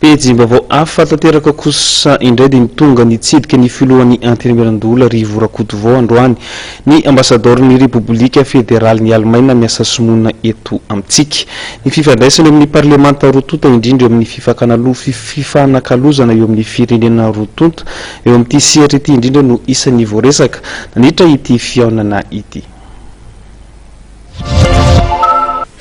Pejim-baovao hafa tanteraka kosa indray dia nitonga nitsidika ny filohan'ny antenimiran-dola Rivorakotovao androany ny ambasadorn'ny Repoblika Federaly Alemaina miasa somonina eto amintsika. Ny fifandraisana eo amin'ny parlemanta rotonta indrindra eo amin'ny fifanakalozana eo amin'ny firenena rotonta eo amin'ity sehatra ity indrindra no isan'ny voaresaka nandritra ity fihaonana ity.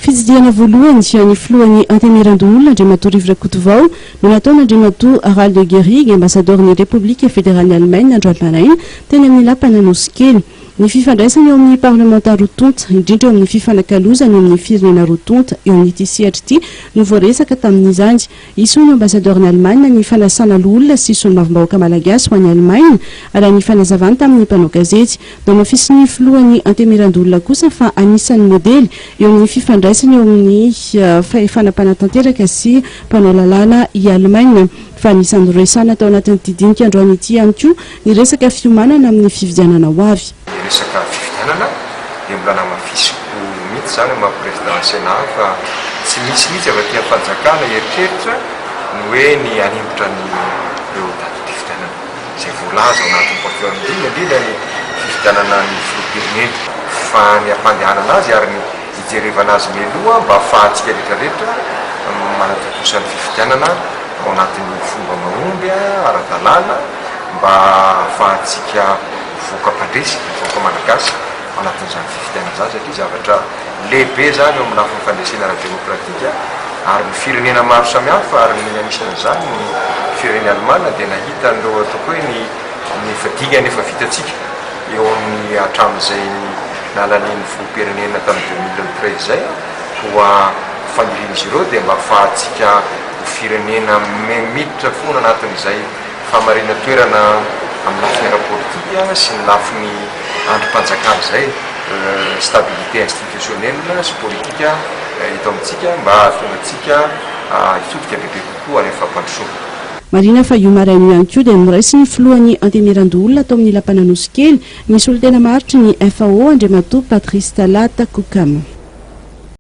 Fitsidiana voalohany dia ny filohan'ny antenimiran-dola Andriamatoa Rivorakotovao no nataon'Andriamatoa Harald de Guerrig, ambassadorn'ny Repoblika Federaly Alemaina androany maraina teny amin'ny lampana nosy kely. Ny fifandraisana eo amin'ny parlemanta rotonta indrindra eo amin'ny fifanakalozana eo amin'ny firenena rotonta eo amin'ity sehatra ity no voaresaka tamin'izany. Isoiny ambassadorn'ny Alemaina ny fanasana olona sy isony mavombahoaka malagasy ho an'ny Alemaina ary ny fanazavany tamin'ny mpanao gazety. No mafisin'ny filohan'ny antenimiran-dola kosa fa anisan'ny modely eo amin'ny fifandraisana eo amin'ny fahefanam-panatanteraka sy mpanao lalàna i Alemaina. Fa anisan'ny resana tao anatin'ity dinika androany ity ihany koa ny resaka fiomanana amin'ny fividianana ho avy. Resaka fividianana dia mbola mafisy mihitsy zany maha-presidansena fa tsy misy mihitsy avy aty fanjakana eritreritra ny hoe ny hanimbotra ny ireo daty fividianana izay voalaza ao anatin'ny portfolio indrindra ny fividianana ny filoha-pirenena fa ny ampandehanana azy ary ny hijerevana azy mialoha mba ahafahantsika rehetrarehetra manatokosany fividianana ao anatin'ny fomba mahomby ara-dalàna mba ahafahantsika voaka-pandresy voaka malagasy ao anatin'izany fividianana zany satria zavatra lehibe zany eo amin'ny lafiny fandresena ara-demokratika ary ny firenena maro samihafa ary ny anisan'izany ny firenena Alemaina dia nahita an'ireo ataoko hoe ny fadingany efa vitatsika eo amin'ny hatramin'izay nalalian'ny filoham-pirenena tamin'ny 2013 zay koa fanirian'izy ireo dia mba ahafahantsika firenena miditra foana anatin'izay famarina toerana amin'ny lafiny ara-politika sy ny lafiny androm-panjakana izay stabilité institutionnelle sy politika eto amintsika mba ahatongatsika hitodika bebe kokoa rehefa mpandrosoana. Marina fa io maraina ihany koa dia miraisy ny filohan'ny antenimiran-dola tao amin'ny lampana nosy kely misy olo tena maritry ny FAO Andriamatoa Patrice Talata Kokam.